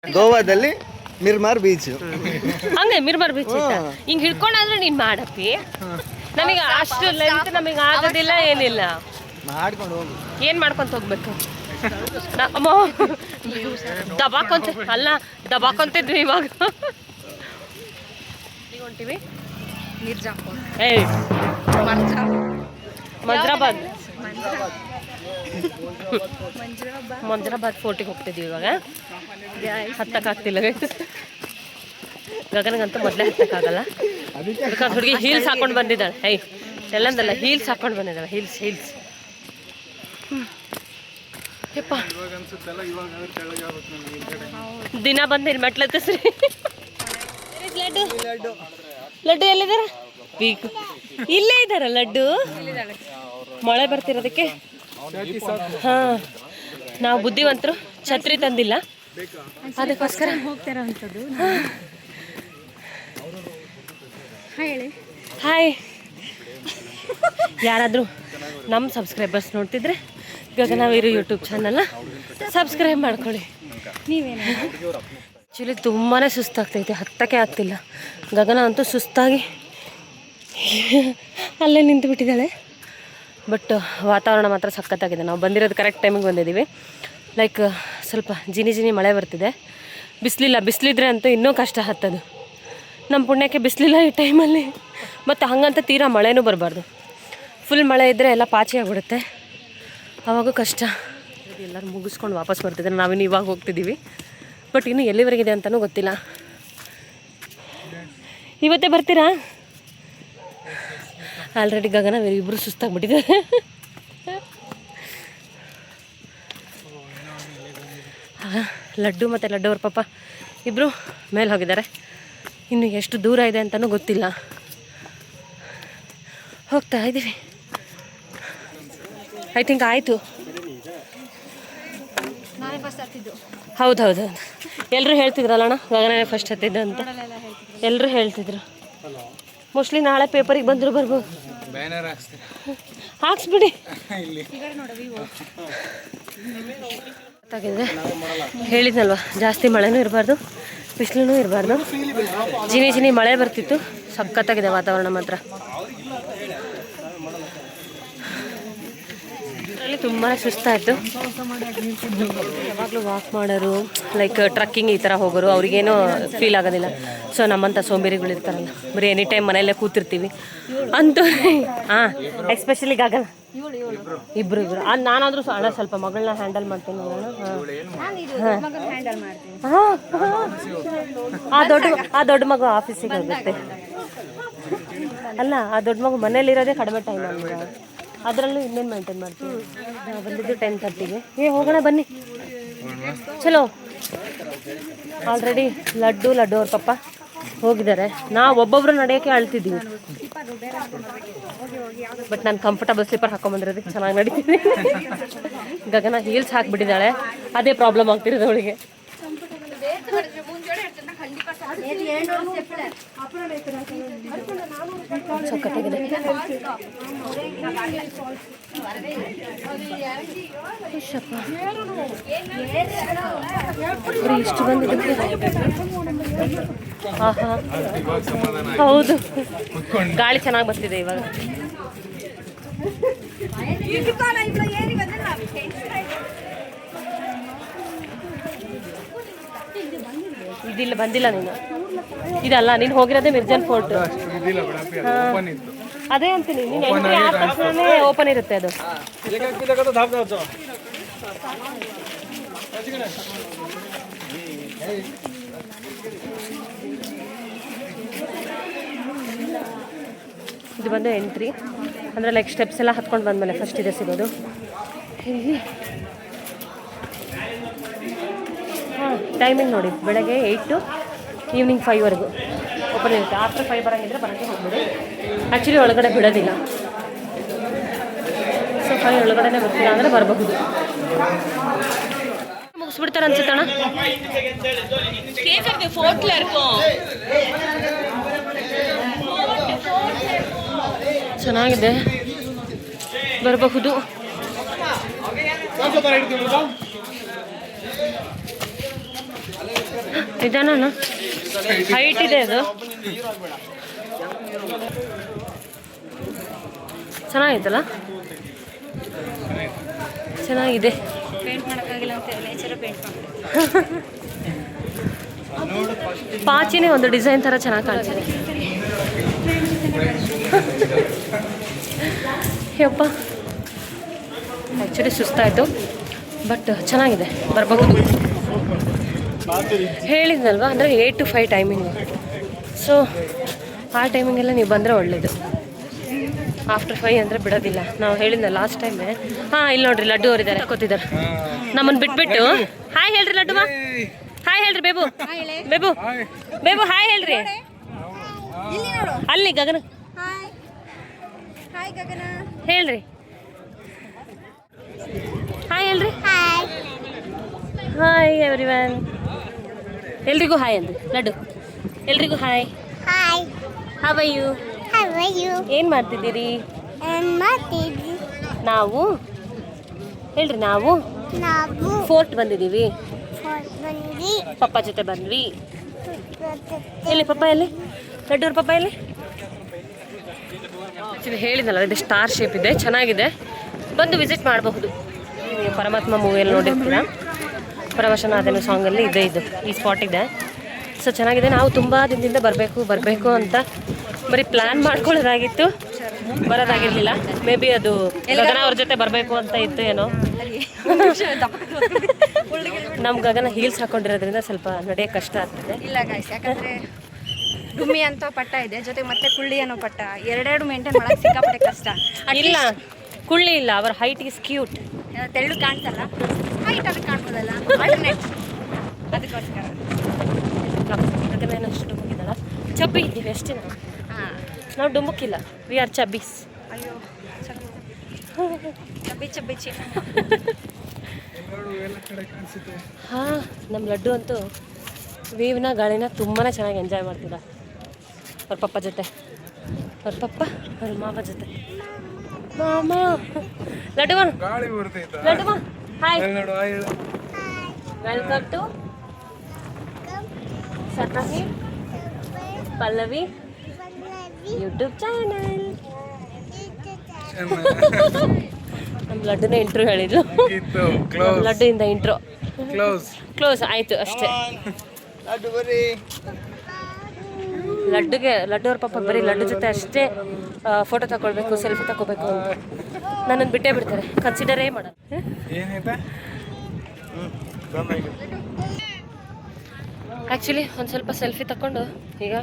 ಗೋವಾದಲ್ಲಿ ಮಿರ್ಮಾರ್ ಬೀಚ್. ಹಂಗೆ ಮಿರ್ಮಾರ್ ಬೀಚ್ ಹಿಂಗ್ ಹಿಡ್ಕೊಂಡಾದ್ರೆ ನೀನ್ ಮಾಡಪ್ಪಿ. ನಮಗೆ ಅಷ್ಟು ಲೆಂತ್ ನಮಗೆ ಆಗೋದಿಲ್ಲ, ಏನಿಲ್ಲ. ಮಾಡ್ಕೊಂಡು ಹೋಗು. ಏನ್ ಮಾಡ್ಕೊಂತ ಹೋಗ್ಬೇಕು? ದಬಾಕೊಂತಿದ್ವಿ ಇವಾಗ. ಹೊಂಟಿವಿ ಮಂಜರಾಬಾದ್ ಫೋರ್ಟಿಗೆ ಹೋಗ್ತಿದ್ವಿ ಇವಾಗ. ಹತ್ತಕ್ಕಾಗ್ತಿಲ್ಲ ಗಗನಗಂತೂ ಮೊದಲೇ ಹತ್ತಕ್ಕಾಗಲ್ಲ. ಹುಡುಗಿ ಹೀಲ್ಸ್ ಹಾಕೊಂಡು ಬಂದಿದ್ದಾಳೆ. ಎಲ್ಲಂದಲ್ಲ, ಹೀಲ್ಸ್ ಹಾಕೊಂಡು ಬಂದಿದ್ದಾಳೆ. ಹೀಲ್ಸ್ ಯಪ್ಪ, ದಿನ ಬಂದಿರಿ ಮೆಟ್ಲತ್ತಸ್ರಿ. ಲಡ್ಡು ಎಲ್ಲಿದಾರ? ಇಲ್ಲೇ ಇದ್ದಾರ ಲಡ್ಡು. ಮಳೆ ಬರ್ತಿರೋದಕ್ಕೆ ಹಾ, ನಾವು ಬುದ್ಧಿವಂತರು, ಛತ್ರಿ ತಂದಿಲ್ಲ, ಅದಕ್ಕೋಸ್ಕರ ಹೋಗ್ತಿರೋಂಥದ್ದು. ಹಾಯ್, ಯಾರಾದರೂ ನಮ್ಮ ಸಬ್ಸ್ಕ್ರೈಬರ್ಸ್ ನೋಡ್ತಿದ್ರೆ ಗಗನವೀರು ಯೂಟ್ಯೂಬ್ ಚಾನಲ್ನ ಸಬ್ಸ್ಕ್ರೈಬ್ ಮಾಡ್ಕೊಳ್ಳಿ. ನೀವೇನು ಆ್ಯಕ್ಚುಲಿ ತುಂಬಾ ಸುಸ್ತಾಗ್ತೈತೆ, ಹತ್ತಕ್ಕೆ ಆಗ್ತಿಲ್ಲ. ಗಗನ ಅಂತೂ ಸುಸ್ತಾಗಿ ಅಲ್ಲೇ ನಿಂತು ಬಿಟ್ಟಿದ್ದಾಳೆ. ಬಟ್ ವಾತಾವರಣ ಮಾತ್ರ ಸಖತ್ತಾಗಿದೆ. ನಾವು ಬಂದಿರೋದು ಕರೆಕ್ಟ್ ಟೈಮಿಗೆ ಬಂದಿದ್ದೀವಿ. ಲೈಕ್ ಸ್ವಲ್ಪ ಜಿನಿ ಮಳೆ ಬರ್ತಿದೆ. ಬಿಸಿಲಿದ್ರೆ ಅಂತೂ ಇನ್ನೂ ಕಷ್ಟ ಹತ್ತದು. ನಮ್ಮ ಪುಣ್ಯಕ್ಕೆ ಬಿಸಿಲಿಲ್ಲ ಈ ಟೈಮಲ್ಲಿ. ಮತ್ತು ಹಾಗಂತ ತೀರಾ ಮಳೆನೂ ಬರಬಾರ್ದು. ಫುಲ್ ಮಳೆ ಇದ್ದರೆ ಎಲ್ಲ ಪಾಚಿ ಆಗಿಬಿಡುತ್ತೆ, ಆವಾಗೂ ಕಷ್ಟ. ಎಲ್ಲರೂ ಮುಗಿಸ್ಕೊಂಡು ವಾಪಸ್ ಬರ್ತಿದ್ದಾರೆ. ನಾವಿನ್ನು ಇವಾಗ ಹೋಗ್ತಿದ್ದೀವಿ. ಬಟ್ ಇನ್ನೂ ಎಲ್ಲಿವರೆಗಿದೆ ಅಂತಲೂ ಗೊತ್ತಿಲ್ಲ. ಇವತ್ತೇ ಬರ್ತೀರಾ? ಆಲ್ರೆಡಿ ಗಗನ ಇಬ್ಬರು ಸುಸ್ತಾಗ್ಬಿಟ್ಟಿದ್ದಾರೆ. ಲಡ್ಡು ಮತ್ತು ಲಡ್ಡು ಅವ್ರ ಪಾಪ ಇಬ್ಬರು ಮೇಲೆ ಹೋಗಿದ್ದಾರೆ. ಇನ್ನು ಎಷ್ಟು ದೂರ ಇದೆ ಅಂತಲೂ ಗೊತ್ತಿಲ್ಲ. ಹೋಗ್ತಾ ಇದ್ದೀವಿ. ಐ ಥಿಂಕ್ ಆಯಿತು. ಹೌದು, ಎಲ್ಲರೂ ಹೇಳ್ತಿದ್ರಲ್ಲಣ್ಣ ಗಗನೇ ಫಸ್ಟ್ ಹತ್ತಿದ್ದು ಅಂತ. ಎಲ್ಲರೂ ಹೇಳ್ತಿದ್ರು. ಮೋಸ್ಟ್ಲಿ ನಾಳೆ ಪೇಪರಿಗೆ ಬಂದರೂ ಬರ್ಬೋದು. ಹಾಕ್ಸ್ಬಿಡಿ. ಗೊತ್ತಾಗಿದೆ, ಹೇಳಿದ್ನಲ್ವ, ಜಾಸ್ತಿ ಮಳೆನೂ ಇರಬಾರ್ದು, ಬಿಸಿಲೂ ಇರಬಾರ್ದು. ಜಿನಿ ಮಳೆ ಬರ್ತಿತ್ತು. ಸಖತ್ತಾಗಿದೆ ವಾತಾವರಣ ಮಾತ್ರ. ತುಂಬಾ ಸುಸ್ತಾಯಿತು. ಯಾವಾಗಲೂ ವಾಕ್ ಮಾಡೋರು, ಲೈಕ್ ಟ್ರಕ್ಕಿಂಗ್ ಈ ಥರ ಹೋಗೋರು ಅವ್ರಿಗೇನೋ ಫೀಲ್ ಆಗೋದಿಲ್ಲ. ಸೊ ನಮ್ಮಂಥ ಸೋಂಬೇರಿಗಳು ಇರ್ತಾರಲ್ಲ, ಬರೀ ಎನಿ ಟೈಮ್ ಮನೆಯಲ್ಲೇ ಕೂತಿರ್ತೀವಿ ಅಂತೂ. ಹಾಂ, ಎಸ್ಪೆಷಲಿ ಗಗನ ಇಬ್ಬರು ನಾನಾದರೂ ಅಣ್ಣ ಸ್ವಲ್ಪ ಮಗಳನ್ನ ಹ್ಯಾಂಡಲ್ ಮಾಡ್ತೀನಿ. ಆ ದೊಡ್ಡ ಮಗು ಆಫೀಸಿಗೆ ಹೋಗುತ್ತೆ ಅಲ್ಲ. ಆ ದೊಡ್ಡ ಮಗು ಮನೇಲಿರೋದೇ ಕಡಿಮೆ ಟೈಮ್ ಅಲ್ವಾ, ಅದರಲ್ಲೂ ಇನ್ನೇನು ಮೇಂಟೈನ್ ಮಾಡ್ತೀವಿ. ನಾವು ಬಂದಿದ್ದು 10:30ಗೆ. ಹೋಗೋಣ ಬನ್ನಿ, ಚಲೋ. ಆಲ್ರೆಡಿ ಲಡ್ಡು ಅವ್ರ ಪಪ್ಪ ಹೋಗಿದ್ದಾರೆ. ನಾವು ಒಬ್ಬೊಬ್ರು ನಡೆಯೋಕ್ಕೆ ಅಳ್ತಿದ್ದೀವಿ. ಬಟ್ ನಾನು ಕಂಫರ್ಟಬಲ್ ಸ್ಲೀಪರ್ ಹಾಕೊಂಬಂದಿರೋದಕ್ಕೆ ಚೆನ್ನಾಗಿ ನಡೀತಿದ್ದೀನಿ. ಗಗನ ಹೀಲ್ಸ್ ಹಾಕ್ಬಿಟ್ಟಿದ್ದಾಳೆ, ಅದೇ ಪ್ರಾಬ್ಲಮ್ ಆಗ್ತಿರೋದು ಅವಳಿಗೆ. ಸಖತ್ತಾಗಿದೆ. ಇಷ್ಟು ಬಂದಿದ್ದಕ್ಕೆ ಹೌದು, ಗಾಳಿ ಚೆನ್ನಾಗಿ ಬರ್ತಿದೆ ಇವಾಗ. ಇದಿಲ್ಲ, ಬಂದಿಲ್ಲ ನೀನು. ಇದಲ್ಲ, ನೀನು ಹೋಗಿರೋದೇ ಮಿರ್ಜಾನ್ ಫೋರ್ಟ್. ಅದೇ ಅಂತೀನಿ, ನೀನು ಎಂಟ್ರಿ ಆದ ತಕ್ಷಣನೇ ಓಪನ್ ಇರುತ್ತೆ ಅದು. ಇದು ಬಂದು ಎಂಟ್ರಿ ಅಂದರೆ ಲೈಕ್ ಸ್ಟೆಪ್ಸ್ ಎಲ್ಲ ಹತ್ಕೊಂಡು ಬಂದಮೇಲೆ ಫಸ್ಟ್ ಇದೆ ಸಿಗೋದು. ಹಾಂ, ಟೈಮಿಂಗ್ ನೋಡಿ, ಬೆಳಗ್ಗೆ 8 to ಈವ್ನಿಂಗ್ 5ವರೆಗೂ ಓಪನ್ ಇರುತ್ತೆ. ಆಫ್ಟರ್ 5 ಬರೋಂಗಿದ್ರೆ ಬರೋಕ್ಕೆ ಹೋಗ್ಬಿಡಿ. ಆ್ಯಕ್ಚುಲಿ ಒಳಗಡೆ ಬಿಡೋದಿಲ್ಲ. ಸೊ 5 ಒಳಗಡೆ ಬರ್ತೀರಾ ಅಂದರೆ ಬರಬಹುದು. ಮುಗಿಸ್ಬಿಡ್ತಾರೆ ಅನ್ಸುತ್ತಣ್ಣ. ಚೆನ್ನಾಗಿದೆ, ಬರಬಹುದು. ನಿಧಾನ ಹೈಟ್ ಇದೆ ಅದು. ಚೆನ್ನಾಗಿತ್ತಲ್ಲ, ಚೆನ್ನಾಗಿದೆ. ಪೇಂಟ್ ಮಾಡೋಕ್ಕಾಗಿಲ್ಲ ಅಂತ ನೇಚರ್ ಪೇಂಟ್ ಮಾಡಿ ಪಾಚಿನೇ ಒಂದು ಡಿಸೈನ್ ಥರ ಚೆನ್ನಾಗಿ ಕಾಣ್ತಿದೆ. ಯಪ್ಪ ಆ್ಯಕ್ಚುಲಿ ಸುಸ್ತಾಯಿತು, ಬಟ್ ಚೆನ್ನಾಗಿದೆ, ಬರಬಹುದು. ಹೇಳಿದ್ನಲ್ವ, ಅಂದರೆ 8 to 5 ಟೈಮಿಂಗು. ಸೊ ಆ ಟೈಮಿಂಗೆಲ್ಲ ನೀವು ಬಂದರೆ ಒಳ್ಳೇದು. ಆಫ್ಟರ್ 5 ಅಂದರೆ ಬಿಡೋದಿಲ್ಲ. ನಾವು ಹೇಳಿದ್ನ ಲಾಸ್ಟ್ ಟೈಮೇ. ಹಾಂ, ಇಲ್ಲಿ ನೋಡ್ರಿ ಲಡ್ಡು ಅವರಿದ್ದಾರೆ, ಕೂತಿದ್ದಾರೆ. ನಮ್ಮನ್ನು ಬಿಟ್ಬಿಟ್ಟು ಹಾಯ್ ಹೇಳ್ರಿ ಲಡ್ಡುವ, ಹಾಯ್ ಹೇಳ್ರಿ ಬೇಬು, ಬೇಬು ಬೇಬು ಹಾಯ್ ಹೇಳ್ರಿ. ಅಲ್ಲಿ ಗಗನ ಹೇಳ್ರಿ, ಹಾಯ್ ಹೇಳ್ರಿ. ಹಾಯ್ ಎವ್ರಿವನ್, ಎಲ್ರಿಗೂ ಹಾಯ್ ಅಂದ್ರಿ ಲಡ್ಡು, ಎಲ್ರಿಗೂ ಹಾಯ್. How are you? ಏನು ಮಾಡ್ತಿದ್ದೀರಿ? ನಾವು ಹೇಳ್ರಿ, ನಾವು ಫೋರ್ಟ್ ಬಂದಿದ್ದೀವಿ. ಪಪ್ಪ ಜೊತೆ ಬಂದ್ವಿ. ಎಲ್ಲಿ ಪಪ್ಪ, ಎಲ್ಲಿ ಲಡ್ಡೂರ್ ಪಪ್ಪ ಎಲ್ಲಿ? ಆ್ಯಕ್ಚುಲಿ ಹೇಳಿದ್ನಲ್ಲ, ಇದು ಸ್ಟಾರ್ ಶೇಪ್ ಇದೆ, ಚೆನ್ನಾಗಿದೆ, ಬಂದು ವಿಸಿಟ್ ಮಾಡಬಹುದು. ನೀವು ಪರಮಾತ್ಮ ಮೂವಿಯಲ್ಲಿ ನೋಡಿರ್ತೀರ, ಪರವಶನಾದನು ಸಾಂಗಲ್ಲಿ ಇದೆ ಇದು, ಈ ಸ್ಪಾಟ್ ಇದೆ. ಸೊ ಚೆನ್ನಾಗಿದೆ. ನಾವು ತುಂಬ ದಿನದಿಂದ ಬರಬೇಕು ಅಂತ ಬರೀ ಪ್ಲ್ಯಾನ್ ಮಾಡ್ಕೊಳ್ಳೋದಾಗಿತ್ತು, ಬರೋದಾಗಿರಲಿಲ್ಲ. ಮೇ ಬಿ ಅದು ಗಗನ ಅವ್ರ ಜೊತೆ ಬರಬೇಕು ಅಂತ ಇತ್ತು ಏನೋ. ನಮ್ಮ ಗಗನ ಹೀಲ್ಸ್ ಹಾಕೊಂಡಿರೋದ್ರಿಂದ ಸ್ವಲ್ಪ ನಡೆಯೋಕ್ಕೆ ಕಷ್ಟ ಆಗ್ತದೆ. ಇಲ್ಲ ಗಾಯ್ಸ್, ಯಾಕಂದರೆ ಡುಮ್ಮಿ ಅಂತ ಪಟ್ಟ ಇದೆ, ಜೊತೆಗೆ ಮತ್ತೆ ಕುಳ್ಳಿ ಅನ್ನೋ ಪಟ್ಟ, ಎರಡೆರಡು ಮೇಂಟೈನ್ ಮಾಡೋಕ್ಕೆ ಸಿಕ್ಕಾಪಟ್ಟೆ ಕಷ್ಟ. ಇಲ್ಲ, ಕುಳ್ಳಿ ಇಲ್ಲ, ಅವರ ಹೈಟ್ ಈಸ್ ಕ್ಯೂಟ್. ತೆಳ್ಳು ಕಾಣ್ತಲ್ಲ, ಹೈಟ್ ಅದಕ್ಕೆ ಕಾಣ್ಬೋದಲ್ಲ, ಆಲ್ಟರ್ನೇಟ್ ಅದಕ್ಕೋಸ್ಕರ. ಗಗನ ಅಷ್ಟು ಡುಮ್ಮಕ್ಕಿದ್ದಲ್ಲ, ಚಬ್ಬಿ ಇದ್ದೀವಿ ಅಷ್ಟೇ ನಾವು. ನಾವು ಡುಮ್ಮಕ್ಕಿಲ್ಲ, ವಿ ಆರ್ ಚಬ್ಬೀಸ್. ಅಯ್ಯೋ ಚಬ್ಬಿ ಹಾಂ, ನಮ್ಮ ಲಡ್ಡು ಅಂತೂ ವೇವ್ನ ಗಾಳಿನ ತುಂಬಾ ಚೆನ್ನಾಗಿ ಎಂಜಾಯ್ ಮಾಡ್ತಿದ್ದ ಅವ್ರ ಪಪ್ಪ ಜೊತೆ, ಅವ್ರ ಪಪ್ಪ ಅವ್ರ ಮಾವ ಜೊತೆ. ಮಾಮ ಲಡ್ಡುವ, ಲಡ್ಡುವ ಹಾಯ್, ವೆಲ್ಕಮ್ ಟು ಸತಾಹಿ ಪಲ್ಲವಿ ಯೂಟ್ಯೂಬ್ ಚಾನಲ್. ನಮ್ಮ ಲಡ್ಡುನ ಇಂಟ್ರ್ಯೂ ಹೇಳಿದ್ಲು, ಲಡ್ಡುಯಿಂದ ಇಂಟ್ರೋ ಕ್ಲೋಸ್ ಆಯಿತು ಅಷ್ಟೇ. ಲಡ್ಡು ಅವ್ರ ಪಾಪ ಬರೀ ಲಡ್ಡು ಜೊತೆ ಅಷ್ಟೇ ಫೋಟೋ ತಗೊಳ್ಬೇಕು, ಸೆಲ್ಫಿ ತಗೋಬೇಕು ಅಂತ ನನ್ನನ್ನು ಬಿಟ್ಟೇ ಬಿಡ್ತಾರೆ, ಕನ್ಸಿಡರೇ ಮಾಡೋದು. ಆ್ಯಕ್ಚುಲಿ ಒಂದು ಸ್ವಲ್ಪ ಸೆಲ್ಫಿ ತಗೊಂಡು ಈಗ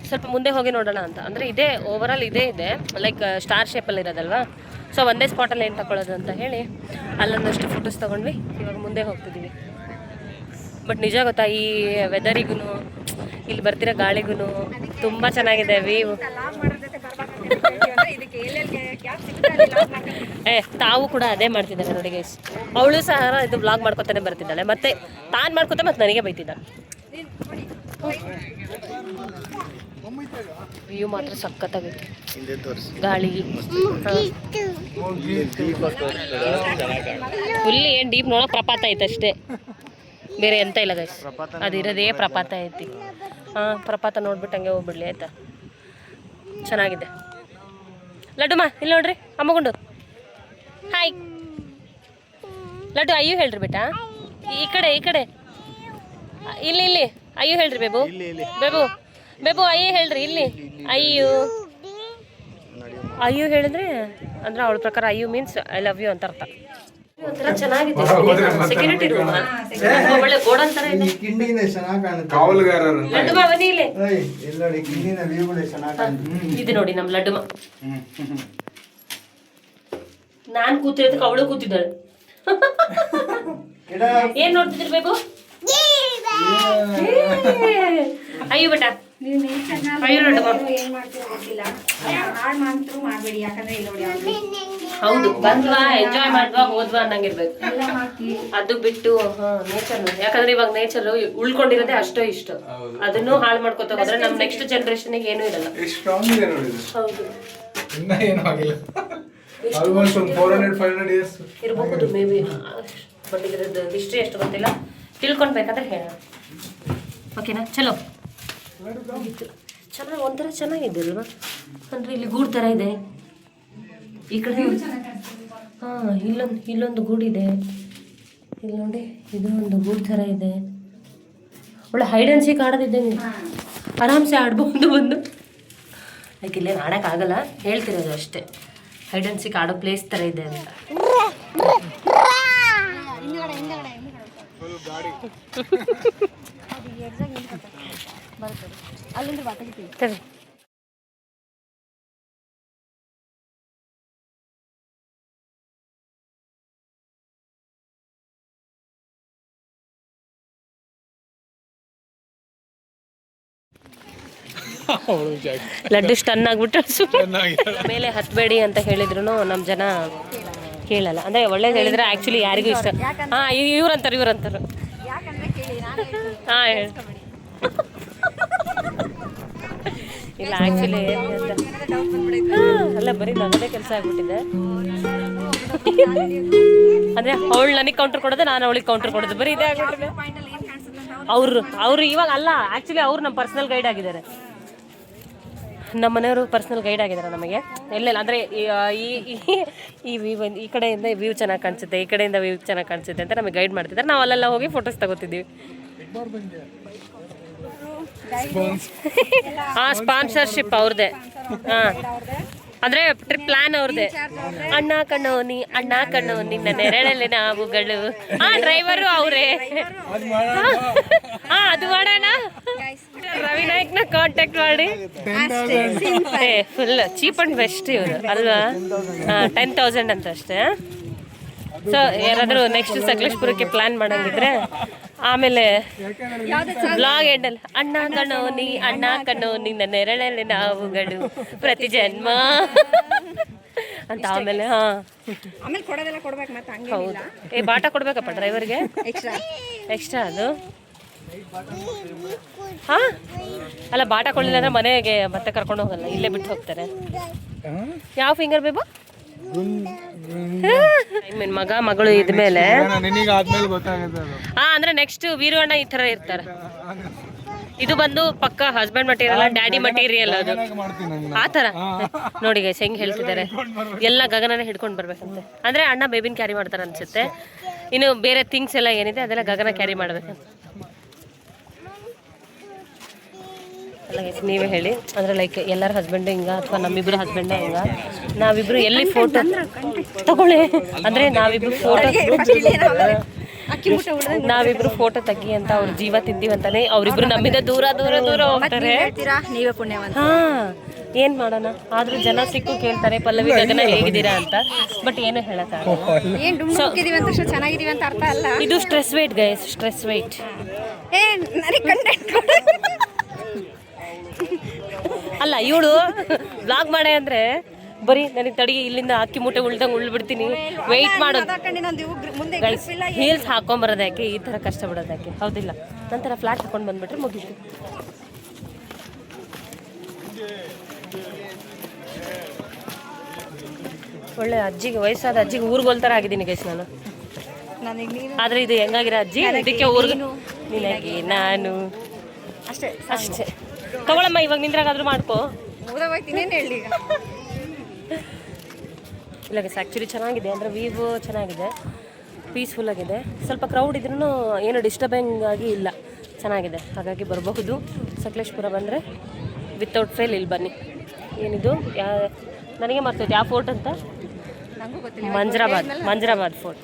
ಸ್ವಲ್ಪ ಮುಂದೆ ಹೋಗಿ ನೋಡೋಣ ಅಂತ. ಅಂದರೆ ಇದೇ ಓವರಾಲ್ ಇದೇ ಇದೆ, ಲೈಕ್ ಸ್ಟಾರ್ ಶೇಪಲ್ಲಿ ಇರೋದಲ್ವಾ. ಸೊ ಒಂದೇ ಸ್ಪಾಟಲ್ಲಿ ಏನು ತಗೊಳ್ಳೋದು ಅಂತ ಹೇಳಿ ಅಲ್ಲೊಂದಷ್ಟು ಫೋಟೋಸ್ ತೊಗೊಂಡ್ವಿ. ಇವಾಗ ಮುಂದೆ ಹೋಗ್ತಿದ್ದೀವಿ. ಬಟ್ ನಿಜ ಗೊತ್ತಾ, ಈ ವೆದರಿಗೂ ಇಲ್ಲಿ ಬರ್ತಿರೋ ಗಾಳಿಗೂ ತುಂಬ ಚೆನ್ನಾಗಿದೆ ವ್ಯೂ. ತಾವು ಕೂಡ ಅದೇ ಮಾಡ್ತಿದ್ದಾರೆ ನೋಡಿ ಗೈಸ್. ಅವಳು ಸಹ ಇದು ಬ್ಲಾಗ್ ಮಾಡ್ಕೊತಾನೆ ಬರ್ತಿದ್ದಾಳೆ, ಮತ್ತೆ ತಾನು ಮಾಡ್ಕೊತಾ ಮತ್ತೆ ನನಗೆ ಬೈತಿದ್ದಾಳೆ. ವ್ಯೂ ಮಾತ್ರ ಸಖತ್ತಾಗೈತೆ, ಗಾಳಿ ಫುಲ್ಲಿ. ಏನು ಡೀಪ್ ನೋಡೋ ಪ್ರಪಾತ ಐತೆ ಅಷ್ಟೇ, ಬೇರೆ ಎಂತ ಇಲ್ಲ ಗೈಸ್. ಅದಿರೋದೇ ಪ್ರಪಾತ ಐತಿ. ಹಾಂ, ಪ್ರಪಾತ ನೋಡ್ಬಿಟ್ಟು ಹಂಗೆ ಹೋಗ್ಬಿಡ್ಲಿ ಆಯ್ತಾ. ಚೆನ್ನಾಗಿದೆ. ಲಡ್ಡುಮ್ಮ ಇಲ್ಲಿ ನೋಡ್ರಿ, ಅಮ್ಮಗುಂಡು ಹಾಯ್. ಲಡ್ಡು ಅಯ್ಯೋ ಹೇಳ್ರಿ ಬೇಟ, ಈ ಕಡೆ ಇಲ್ಲಿ ಅಯ್ಯೋ ಹೇಳ್ರಿ ಬೇಬು, ಬೇಬು ಅಯ್ಯೋ ಹೇಳ್ರಿ ಇಲ್ಲಿ. ಅಯ್ಯೋ ಹೇಳಿದ್ರೆ ಅಂದ್ರೆ ಅವಳ ಪ್ರಕಾರ ಅಯ್ಯೋ ಮೀನ್ಸ್ ಐ ಲವ್ ಯು ಅಂತ ಅರ್ಥ. ಒಂಥರ ಚೆನ್ನಾಗಿದೆ, ಸೆಕ್ಯೂರಿಟಿ ರೂಮ್, ಒಳ್ಳೆ ಗೋಡನ್ ತರ ಇದೆ. ಲಡ್ಡುಮ ಬನ್ನಿ ಇಲ್ಲಿ. ಇದು ನೋಡಿ ನಮ್ಮ ಲಡ್ಡುಮ. ನಾನ್ ಕೂತಿರೋದಕ್ಕೆ ಅವಳು ಕೂತಿದ್ದಾಳೆ. ಏನ್ ನೋಡ್ತಿದ್ರಿ ಬೇಬು? ಅಯ್ಯೋ ಬೇಟ, ಅಯ್ಯೋ ಲಡ್ಡುಮ. ಹೌದು, ಬಂದ್ವಾ ಎಂಜಾಯ್ ಮಾಡ್ವಾ ಹೋದ್ವಾ ಅನ್ನಂಗಿರ್ಬೇಕು. ಅದು ಬಿಟ್ಟು ನೇಚರ್, ಯಾಕಂದ್ರೆ ಇವಾಗ ನೇಚರ್ ಉಳ್ಕೊಂಡಿರೋದೇ ಅಷ್ಟೋ ಇಷ್ಟ. ಅದನ್ನು ಹಾಳು ಮಾಡ್ಕೊತ ಹೋದ್ರೆ ನಮ್ ನೆಕ್ಸ್ಟ್ ಜನರೇಷನ್ ಏನೂ ಇರಲ್ಲ. ಹೌದು, ಇರಬಹುದು ಮೇ ಬಿ, ಬಟ್ ಇದ್ರದ್ದು ಹಿಸ್ಟ್ರಿ ಎಷ್ಟು ಗೊತ್ತಿಲ್ಲ. ತಿಳ್ಕೊಳ್ಬೇಕಾದ್ರೆ ಹೇಳ. ಓಕೆನಾ ಚಲೋ ಚೆನ್ನಾಗಿ ಒಂಥರ ಚೆನ್ನಾಗಿದೆ ಅಲ್ವಾ ಅಂದರೆ ಇಲ್ಲಿ ಗೂಡು ಥರ ಇದೆ ಈ ಕಡೆ ಹಾಂ ಇಲ್ಲೊಂದು ಗೂಡಿದೆ ಇಲ್ಲಿ ನೋಡಿ ಇದು ಒಂದು ಗೂಡು ಥರ ಇದೆ ಒಳ್ಳೆ ಹೈಡ್ ಆ್ಯಂಡ್ ಸೀಕ್ ಆಡೋದಿದ್ದಂಗೆ ಆರಾಮ್ಸೆ ಆಡ್ಬೋದು ಬಂದು ಲೈಕ್ ಇಲ್ಲೇನು ಆಡೋಕ್ಕಾಗಲ್ಲ ಹೇಳ್ತಿರೋದು ಅಷ್ಟೇ ಹೈಡ್ ಆ್ಯಂಡ್ ಸೀಕ್ ಆಡೋ ಪ್ಲೇಸ್ ಥರ ಇದೆ ಅಂತ ಸರಿ ಲಡ್ಡು ಸ್ಟನ್ ಆಗ್ಬಿಟ್ರೆ ಮೇಲೆ ಹತ್ಬೇಡಿ ಅಂತ ಹೇಳಿದ್ರು ನಮ್ಮ ಜನ ಕೇಳಲ್ಲ ಅಂದರೆ ಒಳ್ಳೇದು ಹೇಳಿದ್ರೆ ಆ್ಯಕ್ಚುಲಿ ಯಾರಿಗೂ ಇಷ್ಟ ಹಾಂ ಇವ್ರಂತಾರೆ ಹಾಂ ಇಲ್ಲ ಆ್ಯಕ್ಚುಲಿ ಅಲ್ಲ ಬರೀ ನನ್ನದೇ ಕೆಲಸ ಆಗ್ಬಿಟ್ಟಿದೆ ಅಂದರೆ ಅವಳು ನನಗೆ ಕೌಂಟ್ರ್ ಕೊಡೋದು ನಾನು ಅವಳಿಗೆ ಕೌಂಟ್ರ್ ಕೊಡೋದು ಬರೀ ಇದೇ ಆಗ್ಬಿಟ್ಟಿದೆ ಅವರು ಇವಾಗ ಅಲ್ಲ ಆ್ಯಕ್ಚುಲಿ ಅವ್ರು ನಮ್ಮ ಪರ್ಸ್ನಲ್ ಗೈಡ್ ಆಗಿದ್ದಾರೆ ನಮ್ಮ ಮನೆಯವರು ಪರ್ಸ್ನಲ್ ಗೈಡ್ ಆಗಿದ್ದಾರೆ ನಮಗೆ ಎಲ್ಲೆಲ್ಲ ಅಂದರೆ ಈ ವ್ಯೂ ಈ ಕಡೆಯಿಂದ ವ್ಯೂ ಚೆನ್ನಾಗಿ ಕಾಣಿಸುತ್ತೆ ಈ ಕಡೆಯಿಂದ ವ್ಯೂ ಚೆನ್ನಾಗಿ ಕಾಣಿಸುತ್ತೆ ಅಂತ ನಮಗೆ ಗೈಡ್ ಮಾಡ್ತಿದ್ದಾರೆ ನಾವು ಅಲ್ಲೆಲ್ಲ ಹೋಗಿ ಫೋಟೋಸ್ ತಗೋತಿದ್ದೀವಿ ಹಾಂ ಸ್ಪಾನ್ಸರ್ಶಿಪ್ ಅವ್ರದ್ದೇ ಹಾಂ ಅಂದರೆ ಟ್ರಿಪ್ ಪ್ಲಾನ್ ಅವ್ರದ್ದೇ ಅಣ್ಣ ಕಣ್ಣೋನಿ ನನ್ನ ನೆರಳಲ್ಲಿ ನಾವುಗಳು ಡ್ರೈವರು ಅವರೇ ಅದು ಮಾಡೋಣ ರವಿನಾಯಕ್ನ ಕಾಂಟ್ಯಾಕ್ಟ್ ಮಾಡಿ ಫುಲ್ ಚೀಪ್ ಆ್ಯಂಡ್ ಬೆಸ್ಟ್ ಇವರು ಅಲ್ವಾ 10,000 ಅಂತ ಅಷ್ಟೇ ಸೊ ಯಾರಾದರೂ ನೆಕ್ಸ್ಟ್ ಸಕಲೇಶ್ಪುರಕ್ಕೆ ಪ್ಲ್ಯಾನ್ ಮಾಡಂಗಿದ್ರೆ ಆಮೇಲೆ ಬ್ಲಾಗ್ ಎಂಡಲ್ಲಿ ಅಣ್ಣ ಕಣ್ಣೋನಿ ನನ್ನ ನೆರಳಲ್ಲಿ ನಾವುಗಳು ಪ್ರತಿ ಜನ್ಮ ಅಂತ ಆಮೇಲೆ ಹೌದು ಬಾಟ ಕೊಡ್ಬೇಕಪ್ಪ ಡ್ರೈವರ್ಗೆ ಎಕ್ಸ್ಟ್ರಾ ಅದು ಹಾಂ ಅಲ್ಲ ಬಾಟ ಕೊಡಲಿಲ್ಲ ಅಂದ್ರೆ ಮನೆಗೆ ಮತ್ತೆ ಕರ್ಕೊಂಡು ಹೋಗಲ್ಲ ಇಲ್ಲೇ ಬಿಟ್ಟು ಹೋಗ್ತಾರೆ ಯಾವ ಫಿಂಗರ್ ಬೇಬು ಮಗ ಮಗಳು ಇದ್ಮೇಲೆ ಅಂದ್ರೆ ನೆಕ್ಸ್ಟ್ ವೀರು ಅಣ್ಣ ಈ ತರ ಇರ್ತಾರೆ ಇದು ಬಂದು ಪಕ್ಕ ಹಸ್ಬೆಂಡ್ ಮಟೀರಿಯಲ್ ಡ್ಯಾಡಿ ಮಟೀರಿಯಲ್ ಅದು ಆ ಥರ ನೋಡಿ ಗೈಸ್ ಹೆಂಗೆ ಹೇಳ್ತಿದ್ದಾರೆ ಎಲ್ಲ ಗಗನನೇ ಹಿಡ್ಕೊಂಡು ಬರ್ಬೇಕಂತೆ ಅಂದರೆ ಅಣ್ಣ ಬೇಬಿನ ಕ್ಯಾರಿ ಮಾಡ್ತಾರೆ ಅನ್ಸುತ್ತೆ ಇನ್ನು ಬೇರೆ ಥಿಂಗ್ಸ್ ಎಲ್ಲ ಏನಿದೆ ಅದೆಲ್ಲ ಗಗನ ಕ್ಯಾರಿ ಮಾಡ್ಬೇಕಂತ ಅಲ್ಲ ಗೈಸ್ ನೀವೇ ಹೇಳಿ ಅಂದರೆ ಲೈಕ್ ಎಲ್ಲರ ಹಸ್ಬೆಂಡ್ ಹಿಂಗ ಅಥವಾ ನಮ್ಮಿಬ್ರು ಹಸ್ಬೆಂಡೇ ಹಿಂಗ ನಾವಿಬ್ರು ಎಲ್ಲಿ ಫೋಟೋ ತಗೊಳ್ಳಿ ಅಂದರೆ ನಾವಿಬ್ರು ಫೋಟೋ ತೆಗಿ ಅಂತ ಅವ್ರ ಜೀವ ತಿಂತೀವಂತಾನೆ ಅವರಿಬ್ರು ನಮ್ಮಿಂದ ದೂರ ಹೋಗ್ತಾರೆ ನೀವೇ ಪುಣ್ಯವಂತ ಹಾ ಏನ್ ಮಾಡೋಣ ಆದ್ರೂ ಜನ ಸಿಕ್ಕು ಕೇಳ್ತಾರೆ ಪಲ್ಲವಿ ಗಗನ ಹೇಗಿದ್ದೀರಾ ಅಂತ ಬಟ್ ಏನು ಹೇಳಕ್ಕಾಗಲ್ಲ ಇದು stress weight guys stress weight ಅಲ್ಲ ಇವಳು ಬ್ಲಾಗ್ ಮಾಡೆ ಅಂದ್ರೆ ಬರೀ ನನಗೆ ತಡಿ ಇಲ್ಲಿಂದ ಅಕ್ಕಿ ಮೂಟೆ ಉಳ್ದಂಗೆ ಉಳ್ಬಿಡ್ತೀನಿ ವೆಯ್ಟ್ ಮಾಡೋದು ಹೀಲ್ಸ್ ಹಾಕೊಂಬರೋದು ಯಾಕೆ ಈ ಥರ ಕಷ್ಟ ಬಿಡೋದು ಯಾಕೆ ಹೌದಿಲ್ಲ ನಂತರ ಫ್ಲಾಟ್ ಹಾಕೊಂಡು ಬಂದ್ಬಿಟ್ರೆ ಮುಗಿತು ಒಳ್ಳೆ ಅಜ್ಜಿಗೆ ವಯಸ್ಸಾದ ಅಜ್ಜಿಗೆ ಊರ್ಗೋಲ್ತರ ಆಗಿದ್ದೀನಿ ಗೈಸ್ ನಾನು ಆದರೆ ಇದು ಹೆಂಗಾಗಿರೋ ಅಜ್ಜಿ ಇದಕ್ಕೆ ಊರಿಗೆ ನಿನಗೆ ನಾನು ಅಷ್ಟೇ ತಗೊಳಮ್ಮ ಇವಾಗ ನಿಂದ್ರಾಗಾದ್ರೂ ಮಾಡ್ಕೋ ಇಲ್ಲ ಗೈಸ್ ಆ್ಯಕ್ಚುಲಿ ಚೆನ್ನಾಗಿದೆ ಅಂದರೆ ವ್ಯೂ ಚೆನ್ನಾಗಿದೆ ಪೀಸ್ಫುಲ್ ಆಗಿದೆ ಸ್ವಲ್ಪ ಕ್ರೌಡ್ ಇದ್ರೂ ಏನು ಡಿಸ್ಟರ್ಬಿಂಗ್ ಆಗಿ ಇಲ್ಲ ಚೆನ್ನಾಗಿದೆ ಹಾಗಾಗಿ ಬರಬಹುದು ಸಕಲೇಶ್ಪುರ ಬಂದರೆ ವಿತೌಟ್ ಫೇಲ್ ಇಲ್ಲಿ ಬನ್ನಿ ಏನಿದು ನನಗೆ ಮರ್ತೈತೆ ಯಾವ ಫೋರ್ಟ್ ಅಂತ ಮಂಜರಾಬಾದ್ ಫೋರ್ಟ್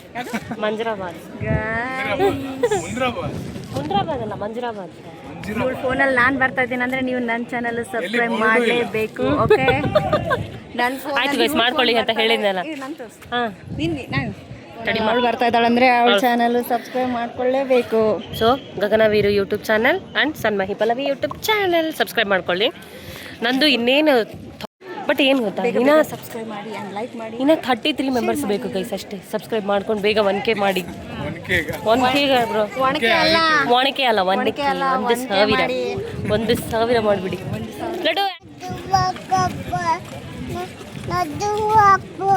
ಮಂಜರಾಬಾದ್ ಅಲ್ಲ ಮಂಜರಾಬಾದ್ ಫೋನಲ್ಲಿ ನಾನು ಬರ್ತಾ ಇದ್ದೀನಿ ಅಂದ್ರೆ ನೀವು ನನ್ನ ಚಾನಲ್ ಸಬ್ಸ್ಕ್ರೈಬ್ ಮಾಡಲೇಬೇಕು ಓಕೆ ಆಯ್ತು ಗೈಸ್ ಮಾಡ್ಕೊಳ್ಳಿ ಅಂತ ಹೇಳಿದ್ನಲ್ಲ ಅವಳು ಬರ್ತಾ ಇದ್ದಾಳೆ ಅಂದ್ರೆ ಅವಳ ಚಾನಲ್ ಸಬ್ಸ್ಕ್ರೈಬ್ ಮಾಡ್ಕೊಳ್ಳೇಬೇಕು ಸೊ ಗಗನವೀರು ಯೂಟ್ಯೂಬ್ ಚಾನಲ್ ಆ್ಯಂಡ್ ಸನ್ಮಹಿ ಪಲ್ಲವಿ ಯೂಟ್ಯೂಬ್ ಚಾನಲ್ ಸಬ್ಸ್ಕ್ರೈಬ್ ಮಾಡ್ಕೊಳ್ಳಿ ನಂದು ಇನ್ನೇನು ಬಟ್ ಏನು ಗೊತ್ತಾ ಇನ್ನು ಸಬ್ಸ್ಕ್ರೈಬ್ ಮಾಡಿ ಆ್ಯಂಡ್ ಲೈಕ್ ಮಾಡಿ ಇನ್ನು 33 ಮೆಂಬರ್ಸ್ ಬೇಕು ಗೈಸ್ ಅಷ್ಟೇ ಸಬ್ಸ್ಕ್ರೈಬ್ ಮಾಡ್ಕೊಂಡು ಬೇಗ 1K ಮಾಡಿ 1K ಬ್ರೋ ಒಣಕೆ ಅಲ್ಲ 1K 1,000 ಮಾಡಿಬಿಡಿ ಲಡ್ಡು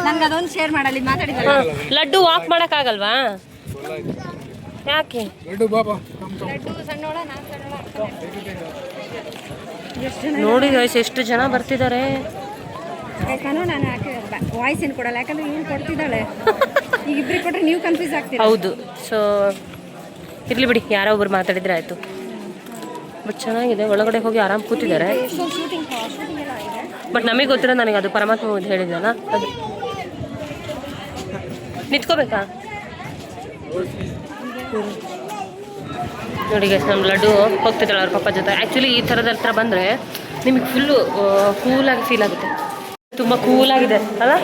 ನಂಗೆ ಅದೊಂದು ಶೇರ್ ಮಾಡಲಿ ಮಾತಾಡಿದ್ರೆ ಲಡ್ಡು ವಾಕ್ ಮಾಡೋಕ್ಕಾಗಲ್ವಾ ಯಾಕೆ ಲಡ್ಡು ಸಣ್ಣೋಳ ನಾನು ಸಣ್ಣೋಳ ಎಷ್ಟು ಜನ ನೋಡಿ ಗೈಸ್ ಎಷ್ಟು ಜನ ಬರ್ತಿದ್ದಾರೆ. ಯಾಕಂದ್ರೆ ನಾನು ಯಾಕೆ ವಾಯ್ಸ್ ಏನು ಕೊಡಲ್ಲ, ಯಾಕಂದ್ರೆ ಇವ್ರು ಕೊಡ್ತಿದ್ದಾಳೆ. ಈಗ ಇಬ್ಬರಿಗೆ ಕೊಟ್ಟರೆ ನೀವು ಕನ್ಫ್ಯೂಸ್ ಆಗ್ತೀರಾ. ಹೌದು, ಸೊ ಇರಲಿ ಬಿಡಿ, ಯಾರೋ ಒಬ್ರು ಮಾತಾಡಿದ್ರೆ ಆಯಿತು. ಬಟ್ ಚೆನ್ನಾಗಿದೆ, ಒಳಗಡೆ ಹೋಗಿ ಆರಾಮ್ ಕೂತಿದ್ದಾರೆ. ಶೂಟಿಂಗ್ ಎಲ್ಲ ಆಗಿದೆ. ಬಟ್ ನಮಗೆ ಗೊತ್ತಿರೋ ನನಗೆ ಅದು ಪರಮಾತ್ಮ ಒಂದು ಹೇಳಿದ್ನಲ್ಲ ಅದು. ನಿಂತ್ಕೋಬೇಕಾ? ನೋಡಿ ಗೈಸ್, ನಮ್ಮ ಲಡ್ಡು ಹೋಗ್ತಿದ್ದಾಳೆ ಅವ್ರ ಪಪ್ಪ ಜೊತೆ. ಆ್ಯಕ್ಚುಲಿ ಈ ಥರದ ಹತ್ರ ಬಂದರೆ ನಿಮಗೆ ಫುಲ್ಲು ಕೂಲಾಗಿ ಫೀಲ್ ಆಗುತ್ತೆ, ತುಂಬ ಕೂಲಾಗಿದೆ ಅಲ್ಲ.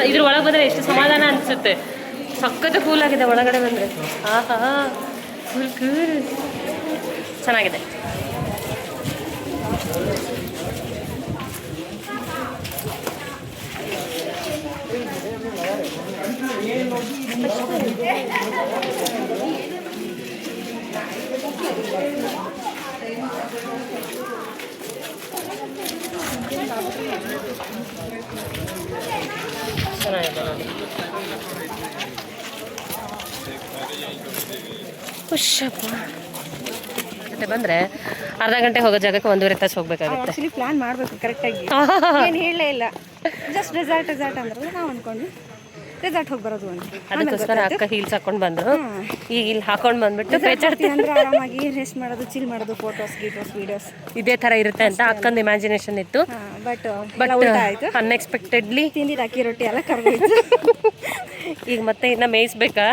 ಇದ್ರ ಒಳಗೆ ಬಂದರೆ ಎಷ್ಟು ಸಮಾಧಾನ ಅನಿಸುತ್ತೆ. ಸಖತ್ತು ಕೂಲಾಗಿದೆ ಒಳಗಡೆ ಬಂದರೆ. ಆಹಾ, ಫುಲ್ ಕೂಲ್, ಚೆನ್ನಾಗಿದೆ. ಚೆನ್ನಾಗಿದೆ ನೋಡಿ. ಖುಷಪ್ಪ ಮತ್ತೆ ಬಂದರೆ ಅರ್ಧ ಗಂಟೆ ಹೋಗೋ ಜಾಗಕ್ಕೆ 1.5 ತಾಸು ಹೋಗ್ಬೇಕಾಗುತ್ತೆ. ಆಕ್ಚುಲಿ ಪ್ಲಾನ್ ಮಾಡಬೇಕು ಕರೆಕ್ಟಾಗಿ, ಏನು ಹೇಳಲೇ ಇಲ್ಲ. ಜಸ್ಟ್ ರೆಸಾರ್ಟ್ ಅಂದ್ರೆ ನಾವು ಅಂದ್ಕೊಂಡು ರೆಸಾರ್ಟ್ ಹೋಗಿ ಬರೋದು ಅಂತ. ಅದಕ್ಕೋಸ್ಕರ ಅಕ್ಕ ಹೀಲ್ಸ್ ಹಾಕೊಂಡು ಬಂದರು. ಈಗ ಇಲ್ಲಿ ಹಾಕೊಂಡು ಬಂದ್ಬಿಟ್ಟು ಪೇಚಾಡ್ತೀನಿ ಅಂದರೆ ಆರಾಮಾಗಿ ರೆಸ್ಟ್ ಮಾಡೋದು, ಚಿಲ್ ಮಾಡೋದು, ಫೋಟೋಸ್ ವೀಡಿಯೋಸ್ ಇದೇ ಥರ ಇರುತ್ತೆ ಅಂತ ಅಕ್ಕಂದು ಇಮ್ಯಾಜಿನೇಷನ್ ಇತ್ತು. ಬಟ್ ಆಯಿತು, ಅನ್ಎಕ್ಸ್ಪೆಕ್ಟೆಡ್ಲಿ ತಿಂದಿದ್ದು ಅಕ್ಕಿ ರೊಟ್ಟಿ ಎಲ್ಲ ಕರ್ಗೋಯ್ತು. ಈಗ ಮತ್ತೆ ಇನ್ನು ಮೇಯಿಸ್ಬೇಕಾ?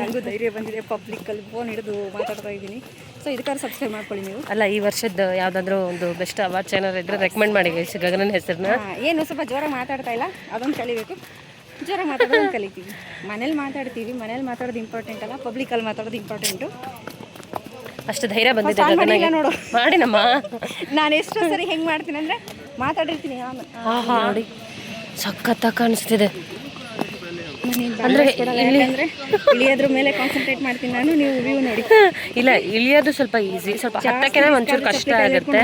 ನನಗೂ ಧೈರ್ಯ ಬಂದಿದೆ, ಪಬ್ಲಿಕ್ಕಲ್ಲಿ ಫೋನ್ ಹಿಡಿದು ಮಾತಾಡ್ತಾ ಇದ್ದೀನಿ. ಸೊ ಇದಕ್ಕಾದ್ರೆ ಸಬ್ಸ್ಕ್ರೈಬ್ ಮಾಡ್ಕೊಳ್ಳಿ ನೀವು. ಅಲ್ಲ, ಈ ವರ್ಷದ ಯಾವುದಾದ್ರೂ ಒಂದು ಬೆಸ್ಟ್ ಅವಾರ್ಡ್ ಚಾನಲ್ ಇದ್ರೆ ರೆಕಮೆಂಡ್ ಮಾಡಿ ಗಗನನ ಹೆಸರನ್ನ. ಏನು ಸ್ವಲ್ಪ ಜೋರಾಗಿ ಮಾತಾಡ್ತಾ ಇಲ್ಲ, ಅದೊಂದು ಕಲಿಬೇಕು. ಜೋರಾಗಿ ಮಾತಾಡೋದು ಕಲಿತೀವಿ. ಮನೇಲಿ ಮಾತಾಡ್ತೀವಿ, ಮನೇಲಿ ಮಾತಾಡೋದು ಇಂಪಾರ್ಟೆಂಟ್ ಅಲ್ಲ, ಪಬ್ಲಿಕಲ್ಲಿ ಮಾತಾಡೋದು ಇಂಪಾರ್ಟೆಂಟು. ಅಷ್ಟು ಧೈರ್ಯ ಬಂದಿದೆ ಗಗನಗೆ. ನೋಡು ಮಾಡಿನಮ್ಮ, ನಾನು ಎಷ್ಟೋ ಸರಿ ಹೆಂಗೆ ಮಾಡ್ತೀನಿ ಅಂದರೆ ಮಾತಾಡಿರ್ತೀನಿ. ನೋಡಿ ಸಖತ್ತಾಗಿ ಕಾಣಿಸ್ತಿದೆ. ಅಂದರೆ ಇಳಿಯೋದ್ರ ಮೇಲೆ ಕಾನ್ಸಂಟ್ರೇಟ್ ಮಾಡ್ತೀನಿ ನಾನು, ನೀವು ವ್ಯೂ ನೋಡಿ. ಇಲ್ಲ, ಇಳಿಯೋದು ಸ್ವಲ್ಪ ಈಸಿ, ಸ್ವಲ್ಪ ಹತ್ತಕ್ಕೆ ಒಂಚೂರು ಕಷ್ಟ ಆಗುತ್ತೆ.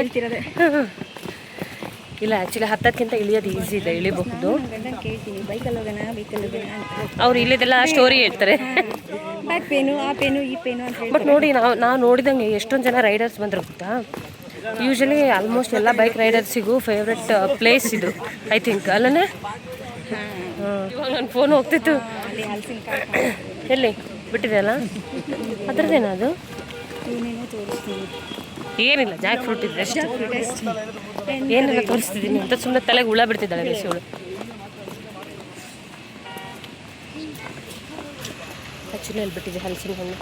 ಇಲ್ಲ, ಆ್ಯಕ್ಚುಲಿ ಹತ್ತಕ್ಕಿಂತ ಇಳಿಯೋದು ಈಸಿ ಇದೆ, ಇಳಿಬಹುದು. ಕೇಳ್ತೀನಿ ಬೈಕಲ್ಲಿ ಹೋಗೋಣ. ಅವ್ರು ಇಲ್ಲಿದೆಲ್ಲ ಸ್ಟೋರಿ ಹೇಳ್ತಾರೆ, ಬ್ಯಾಕ್ ಪೇನು, ಆ ಪೇನು, ಈ ಪೇನು ಅಂತ. ಬಟ್ ನೋಡಿ, ನಾವು ನೋಡಿದಂಗೆ ಎಷ್ಟೊಂದು ಜನ ರೈಡರ್ಸ್ ಬಂದ್ರು ಗೊತ್ತಾ. ಯೂಶಲಿ ಆಲ್ಮೋಸ್ಟ್ ಎಲ್ಲ ಬೈಕ್ ರೈಡರ್ಸಿಗೂ ಫೇವ್ರೆಟ್ ಪ್ಲೇಸ್ ಇದು, ಐ ಥಿಂಕ್ ಅಲ್ಲನೇ. ಇವಾಗ ನನ್ನ ಫೋನ್ ಹೋಗ್ತಿತ್ತು. ಎಲ್ಲಿ ಬಿಟ್ಟಿದೆಯಲ್ಲ, ಅದ್ರದ್ದೇನ ಅದು? ಏನಿಲ್ಲ, ಜಾಕ್ ಫ್ರೂಟ್ ಇದೆ ಅಷ್ಟೇ. ಏನೆಲ್ಲ ತೋರಿಸ್ತಿದ್ದೀನಿ ಅಂತ ಸುಮ್ಮನೆ ತಲೆಗೆ ಹುಳ ಬಿಡ್ತಿದ್ದಾಳೆ ರೇಷಿವಳು. ಆ್ಯಕ್ಚುಲಿ ಅಲ್ಲಿ ಬಿಟ್ಟಿದೆ ಹಲಸಿನ ಹಣ್ಣು.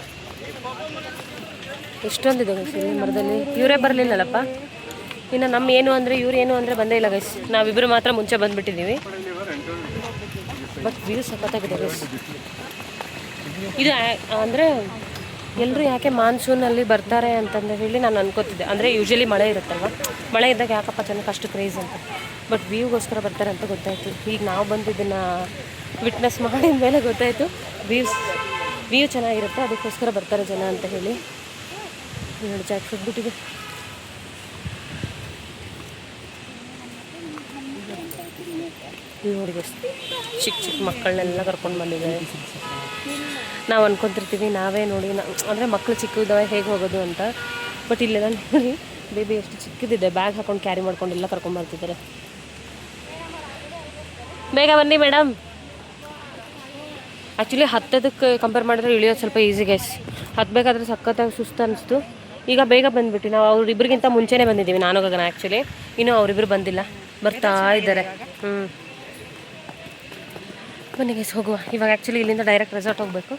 ಎಷ್ಟೊಂದಿದೆ ಗೈಸ್ ಇಲ್ಲಿ ಮರದಲ್ಲಿ. ಇವರೇ ಬರಲಿಲ್ಲಲ್ಲಪ್ಪ. ಇನ್ನು ನಮ್ಮ ಏನು ಅಂದರೆ ಇವ್ರು ಏನು ಅಂದರೆ ಬಂದೇ ಇಲ್ಲ ಗೈಸ್. ನಾವಿಬ್ಬರು ಮಾತ್ರ ಮುಂಚೆ ಬಂದುಬಿಟ್ಟಿದ್ದೀವಿ. ಬಟ್ ವ್ಯೂ ಸಖತ್ತಾಗಿದೆ ಗೈಸ್. ಇದು ಅಂದರೆ ಎಲ್ಲರೂ ಯಾಕೆ ಮಾನ್ಸೂನಲ್ಲಿ ಬರ್ತಾರೆ ಅಂತಂದು ಹೇಳಿ ನಾನು ಅನ್ಕೋತಿದ್ದೆ. ಅಂದರೆ ಯೂಶಲಿ ಮಳೆ ಇರುತ್ತಲ್ವ, ಮಳೆ ಇದ್ದಾಗ ಯಾಕಪ್ಪ ಜನಕ್ಕೆ ಅಷ್ಟು ಕ್ರೇಜ್ ಅಂತ. ಬಟ್ ವ್ಯೂಗೋಸ್ಕರ ಬರ್ತಾರೆ ಅಂತ ಗೊತ್ತಾಯಿತು. ಈಗ ನಾವು ಬಂದಿದ್ದನ್ನು ವಿಟ್ನೆಸ್ ಮಾಡಿದ ಮೇಲೆ ಗೊತ್ತಾಯಿತು ವ್ಯೂ ಚೆನ್ನಾಗಿರುತ್ತೆ, ಅದಕ್ಕೋಸ್ಕರ ಬರ್ತಾರೆ ಜನ ಅಂತ ಹೇಳಿ. ನೋಡಿ ಜಾಕ್ ಫ್ರೂಟ್ ಬಿಟ್ಟಿದೆ. ನೋಡಿ ಚಿಕ್ಕ ಚಿಕ್ಕ ಮಕ್ಕಳನ್ನೆಲ್ಲ ಕರ್ಕೊಂಡು ಬಂದಿದ್ದಾರೆ. ನಾವು ಅನ್ಕೊತಿರ್ತೀವಿ ನಾವೇ ನೋಡಿ ಅಂದರೆ ಮಕ್ಕಳು ಚಿಕ್ಕದಾವೆ ಹೇಗೆ ಹೋಗೋದು ಅಂತ. ಬಟ್ ಇಲ್ಲೆಲ್ಲ ನೋಡಿ ಬೇಬಿ ಎಷ್ಟು ಚಿಕ್ಕದಿದೆ, ಬ್ಯಾಗ್ ಹಾಕೊಂಡು ಕ್ಯಾರಿ ಮಾಡ್ಕೊಂಡು ಎಲ್ಲ ಕರ್ಕೊಂಡ್ಬರ್ತಿದ್ದಾರೆ. ಬೇಗ ಬನ್ನಿ ಮೇಡಮ್. ಆ್ಯಕ್ಚುಲಿ ಹತ್ತೋದಕ್ಕೆ ಕಂಪೇರ್ ಮಾಡಿದ್ರೆ ಇಳಿಯೋದು ಸ್ವಲ್ಪ ಈಸಿ ಗೈಸ್. ಹತ್ತಬೇಕಾದ್ರೆ ಸಖತ್ತಾಗಿ ಸುಸ್ತು ಅನಿಸ್ತು. ಈಗ ಬೇಗ ಬಂದುಬಿಟ್ಟು ನಾವು ಅವ್ರಿಬ್ರಿಗಿಂತ ಮುಂಚೆನೇ ಬಂದಿದ್ದೀವಿ, ನಾನು ಗಗನ. ಆ್ಯಕ್ಚುಲಿ ಇನ್ನೂ ಅವರಿಬ್ಬರು ಬಂದಿಲ್ಲ, ಬರ್ತಾ ಇದ್ದಾರೆ. ಬನ್ನಿ ಗೈಸ್ ಹೋಗುವ. ಇವಾಗ ಆ್ಯಕ್ಚುಲಿ ಇಲ್ಲಿಂದ ಡೈರೆಕ್ಟ್ ರೆಸಾರ್ಟ್ ಹೋಗಬೇಕು.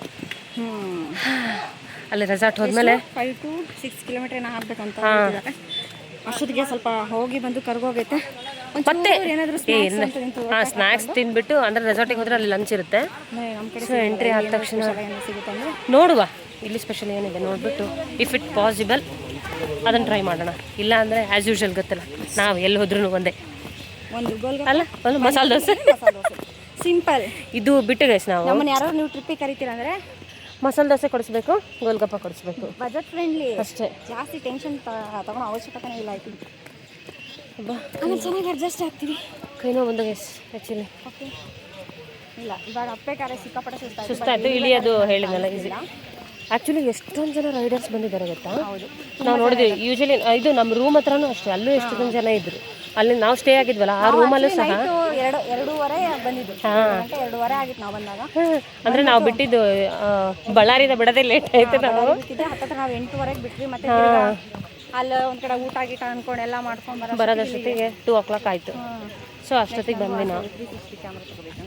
ಅಲ್ಲಿ ರೆಸಾರ್ಟ್ ಹೋದ್ಮೇಲೆ 5 to 6 ಕಿಲೋಮೀಟರ್ ಏನೋ ಆಗಬೇಕಂತ. ಅಷ್ಟೊತ್ತಿಗೆ ಸ್ವಲ್ಪ ಹೋಗಿ ಬಂದು ಕರ್ಗೋಗೈತೆ. ಮತ್ತೆ ಸ್ನ್ಯಾಕ್ಸ್ ತಿಂದ್ಬಿಟ್ಟು ಅಂದರೆ ರೆಸಾರ್ಟಿಗೆ ಹೋದ್ರೆ ಅಲ್ಲಿ ಲಂಚ್ ಇರುತ್ತೆ. ಸೊ ಎಂಟ್ರಿ ಆದ ತಕ್ಷಣ ನೋಡುವ ಇಲ್ಲಿ ಸ್ಪೆಷಲ್ ಏನಿದೆ ನೋಡಿಬಿಟ್ಟು ಇಫ್ ಇಟ್ ಪಾಸಿಬಲ್ ಅದನ್ನು ಟ್ರೈ ಮಾಡೋಣ. ಇಲ್ಲ ಅಂದರೆ ಆ್ಯಸ್ ಯೂಶುವಲ್ ಗೊತ್ತಲ್ಲ, ನಾವು ಎಲ್ಲಿ ಹೋದ್ರೂ ಒಂದೇ ಅಲ್ಲ, ಒಂದು ಮಸಾಲೆ ದೋಸೆ ಸಿಂಪಲ್. ಇದು ಬಿಟ್ಟು ಗೈಸ್ ನಾವು ನಮ್ಮನ್ನು ಯಾರು ನೀವು ಟ್ರಿಪ್ಪಿಗೆ ಕರಿತೀರ ಅಂದರೆ ಮಸಾಲೆ ದೋಸೆ ಕೊಡಿಸ್ಬೇಕು, ಗೋಲ್ಗಪ್ಪ ಕೊಡಿಸ್ಬೇಕು, ಬಜೆಟ್ ಫ್ರೆಂಡ್ಲಿ ಅಷ್ಟೇ. ಜಾಸ್ತಿ ಟೆನ್ಷನ್ ತಗೊಳ್ಳೋ ಅವಶ್ಯಕತೆನೇ ಇಲ್ಲ. ಆಯ್ತು ಆಮೇಲೆ ಚೆನ್ನಾಗಿ ಅಡ್ಜಸ್ಟ್ ಆಗ್ತೀವಿ. ಕೈನೋ ಒಂದು ಗೈಸ್ ಆ್ಯಕ್ಚುಲಿ ಓಕೆ. ಇಲ್ಲ ಇವಾಗ ಅಪ್ಪೆ ಖಾರ ಸಿಕ್ಕಾಪಟ್ಟೆ ಸುಸ್ತಾಯಿತು. ಇಳಿಯೋದು ಹೇಳಿದ್ನಲ್ಲ ಈಸಿ. ಆ್ಯಕ್ಚುಲಿ ಎಷ್ಟೊಂದು ಜನ ರೈಡರ್ಸ್ ಬಂದಿದ್ದಾರೆ ಗೊತ್ತಾ. ನಾವು ನೋಡಿದ್ವಿ ಯೂಶಲಿ ಇದು ನಮ್ಮ ರೂಮ್ ಹತ್ರನೂ ಅಷ್ಟೇ, ಅಲ್ಲೂ ಎಷ್ಟೊಂದು ಜನ ಇದ್ರು. ಅಲ್ಲಿ ನಾವು ಸ್ಟೇ ಆಗಿದ್ವಲ್ಲ ಆ ರೂಮಲ್ಲೂ ಸಹ ಎರಡೂವರೆ ಬಂದಿದ್ದು. ಹಾಂ 2:30 ಆಗಿತ್ತು ನಾವು ಬಂದಾಗ. ಅಂದರೆ ನಾವು ಬಿಟ್ಟಿದ್ದು ಬಳ್ಳಾರಿಯಿಂದ ಬಿಡೋದೇ ಲೇಟ್ ಆಯಿತು. ನಾವು ಹತ್ತತ್ರ ನಾವು 8:30 ಬಿಟ್ವಿ. ಮತ್ತೆ ಅಲ್ಲಿ ಒಂದು ಕಡೆ ಊಟ ಗೀಟ ಅಂದ್ಕೊಂಡು ಎಲ್ಲ ಮಾಡ್ಕೊಂಡು ಬರೋದಷ್ಟೊತ್ತಿಗೆ 2 o'clock ಆಯಿತು. ಸೊ ಅಷ್ಟೊತ್ತಿಗೆ ಬಂದ್ವಿ ನಾವು. 360 ಕ್ಯಾಮ್ರಾ ತಗೋಬೇಕು.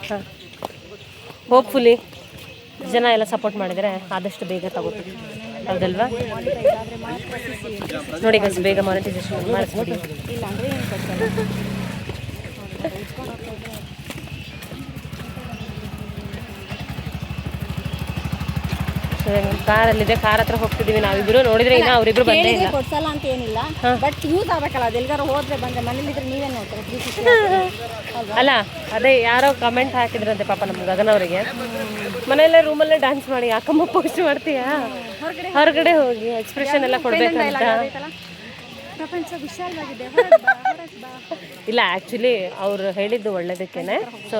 ಹಾಂ, ಹೋಪ್ಫುಲಿ ಜನ ಎಲ್ಲ ಸಪೋರ್ಟ್ ಮಾಡಿದರೆ ಆದಷ್ಟು ಬೇಗ ತಗೋತೀವಿ, ಹೌದಲ್ವಾ? ನೋಡಿ ಗಸ್, ಬೇಗ ಮಾನಿಟೈಸೇಷನ್ ಮಾಡಿಸ್ಬಿಡಿ. ಇಲ್ಲ ಅಂದರೆ ಏನು ಕೊಡ್ತಾರೆ. ಕಾರಲ್ಲಿದೆ, ಕಾರ್ ಹತ್ರ ಹೋಗ್ತಿದೀವಿ ನಾವಿಬ್ರು. ನೋಡಿದ್ರೆ ಇನ್ನ ಅವರಿಬ್ರು ಬಂದೇ ಇಲ್ಲ. ಕೊಡ್ಸಲ್ಲ ಅಂತ ಏನಿಲ್ಲ, ಬಟ್ ಯೂಸ್ ಆಗ್ಬೇಕಲ್ಲ. ಅದು ಎಲ್ಗಾರು ಹೋದ್ರೆ ಬಂದ್ರೆ ಮನೇಲಿದ್ರೆ ನೀವೇನು ನೋಡ್ತಾರೆ 360 ಅಲ್ಲ. ಅದೇ ಯಾರೋ ಕಮೆಂಟ್ ಹಾಕಿದ್ರಂತೆ ಪಾಪ ನಮ್ಮ ಗಗನ್ ಅವರಿಗೆ, ಮನೆಯಲ್ಲೇ ರೂಮಲ್ಲೇ ಡ್ಯಾನ್ಸ್ ಮಾಡಿ ಯಾಕಮ್ಮ ಪೋಸ್ಟ್ ಮಾಡ್ತೀಯಾ, ಹೊರಗಡೆ ಹೋಗಿ ಎಕ್ಸ್ಪ್ರೆಷನ್ ಎಲ್ಲ ಕೊಡ್ಬೇಕಂತ. ಪ್ರಪಂಚ ವಿಶಾಲವಾಗಿದೆ. ಇಲ್ಲ, ಆ್ಯಕ್ಚುಲಿ ಅವ್ರು ಹೇಳಿದ್ದು ಒಳ್ಳೇದಕ್ಕೇನೆ. ಸೊ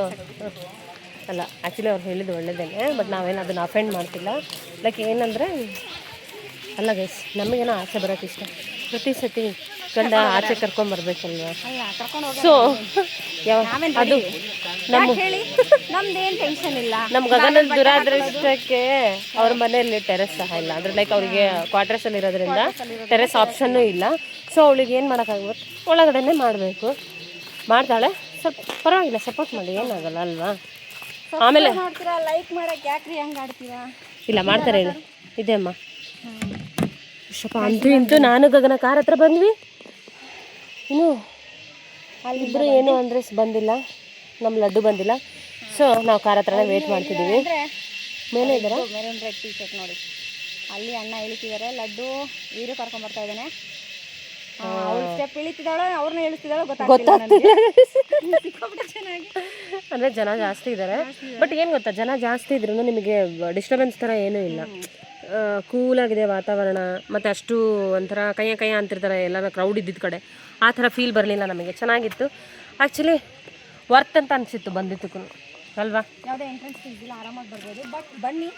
ಅಲ್ಲ, ಆ್ಯಕ್ಚುಲಿ ಅವ್ರು ಹೇಳಿದ್ದು ಒಳ್ಳೇದೇನೆ, ಬಟ್ ನಾವೇನು ಅದನ್ನು ಅಫೆಂಡ್ ಮಾಡ್ತಿಲ್ಲ. ಲೈಕ್ ಏನಂದರೆ, ಅಲ್ಲ ಗೈಸ್, ನಮಗೇನೋ ಆಚೆ ಬರೋಕ್ಕೆ ಇಷ್ಟ. ಪ್ರತಿ ಸತಿ ಗಂಡ ಆಚೆ ಕರ್ಕೊಂಬರ್ಬೇಕಲ್ವ. ಸೊ ಅದು ನಮ್ದೇನು ಟೆನ್ಷನ್ ಇಲ್ಲ. ನಮ್ಮ ಗಗನದ ದುರಾದೃಷ್ಟಕ್ಕೆ ಅವ್ರ ಮನೆಯಲ್ಲಿ ಟೆರೆಸ್ ಸಹ ಇಲ್ಲ. ಅಂದರೆ ಲೈಕ್ ಅವರಿಗೆ ಕ್ವಾರ್ಟರ್ಸಲ್ಲಿ ಇರೋದ್ರಿಂದ ಟೆರೆಸ್ ಆಪ್ಷನ್ನೂ ಇಲ್ಲ. ಸೊ ಅವಳಿಗೆ ಏನು ಮಾಡೋಕ್ಕಾಗುತ್ತೆ, ಒಳಗಡೆನೇ ಮಾಡಬೇಕು. ಮಾಡ್ತಾಳೆ, ಸ್ವಲ್ಪ ಪರವಾಗಿಲ್ಲ, ಸಪೋರ್ಟ್ ಮಾಡಿ, ಏನಾಗಲ್ಲ ಅಲ್ವಾ. ಆಮೇಲೆ ಲೈಕ್ ಮಾಡಕ್ಕೆ ಯಾಕ್ರಿ ಹಂಗೆ ಆಡ್ತೀರಾ? ಇಲ್ಲ, ಮಾಡ್ತಾರೆ, ಹೇಳಿ ಇದೆ ಅಮ್ಮ. ಶಪ ಅಂತೂ ಇಂತೂ ನಾನು ಗಗನ ಕಾರ್ ಹತ್ರ ಬಂದ್ವಿ. ಇನ್ನು ಅಲ್ಲಿಬ್ಬರು ಏನು ಅಂದರೆ ಬಂದಿಲ್ಲ, ನಮ್ಮ ಲಡ್ಡು ಬಂದಿಲ್ಲ. ಸೊ ನಾವು ಕಾರ್ ಹತ್ರನೇ ವೇಟ್ ಮಾಡ್ತಿದ್ದೀವಿ. ಮೇಲೆ ಇದ್ದಾರಾ? ಮೆರೂನ್ ರೆಡ್ ಟೀ ಶರ್ಟ್ ನೋಡಿ, ಅಲ್ಲಿ ಅಣ್ಣ ಇಳಿತಿದ್ದಾರೆ. ಲಡ್ಡು ವೀರು ಕರ್ಕೊಂಬರ್ತಾ ಇದ್ದಾನೆ. ಅವ್ರು ಸ್ಟೆಪ್ ಇಳಿತಿದ್ದಾಳೋ ಅವ್ರನ್ನ ಇಳಿಸ್ತಿದ್ದಾಳೋ ಗೊತ್ತಾಗ್ತಿಲ್ಲ. ಚೆನ್ನಾಗಿ ಅಂದರೆ ಜನ ಜಾಸ್ತಿ ಇದ್ದಾರೆ. ಬಟ್ ಏನು ಗೊತ್ತಾ, ಜನ ಜಾಸ್ತಿ ಇದ್ರೂ ನಿಮಗೆ ಡಿಸ್ಟರ್ಬೆನ್ಸ್ ಥರ ಏನೂ ಇಲ್ಲ. ಕೂಲಾಗಿದೆ ವಾತಾವರಣ. ಮತ್ತು ಅಷ್ಟು ಒಂಥರ ಕೈಯ ಅಂತಿರ್ತಾರೆ ಎಲ್ಲರೂ ಕ್ರೌಡ್ ಇದ್ದಿದ್ದ ಕಡೆ. ಆ ಥರ ಫೀಲ್ ಬರಲಿಲ್ಲ ನಮಗೆ. ಚೆನ್ನಾಗಿತ್ತು ಆ್ಯಕ್ಚುಲಿ. ವರ್ತ್ ಅಂತ ಅನಿಸಿತ್ತು ಬಂದಿದ್ದಕ್ಕೂ, ಅಲ್ವಾ? ಯಾವುದೇ ಎಂಟ್ರೆನ್ಸ್ ಫೀಸ್ ಇಲ್ಲ, ಆರಾಮಾಗಿ ಬರ್ಬೋದು. ಬಟ್ ಬನ್ನಿ,